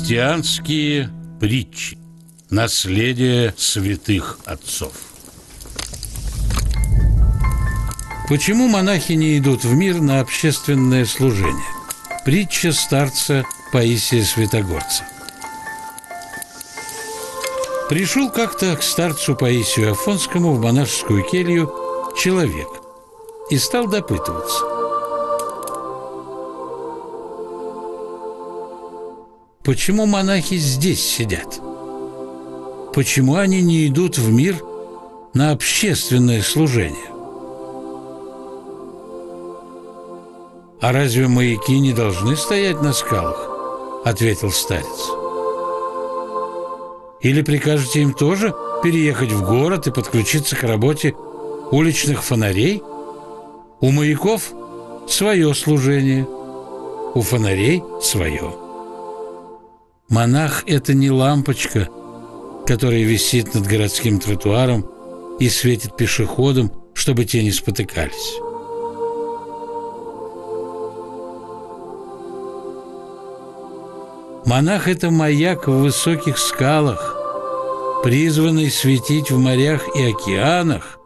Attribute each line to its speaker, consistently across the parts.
Speaker 1: Христианские притчи. Наследие святых отцов. Почему монахи не идут в мир на общественное служение? Притча старца Паисия Святогорца. Пришел как-то к старцу Паисию Афонскому в монашескую келью человек и стал допытываться: почему монахи здесь сидят? Почему они не идут в мир на общественное служение? «А разве маяки не должны стоять на скалах?» – ответил старец. «Или прикажете им тоже переехать в город и подключиться к работе уличных фонарей? У маяков свое служение, у фонарей свое. Монах – это не лампочка, которая висит над городским тротуаром и светит пешеходам, чтобы те не спотыкались. Монах – это маяк в высоких скалах, призванный светить в морях и океанах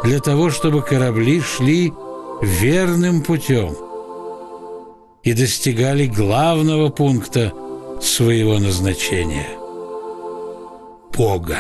Speaker 1: для того, чтобы корабли шли верным путем и достигали главного пункта своего назначения – Бога».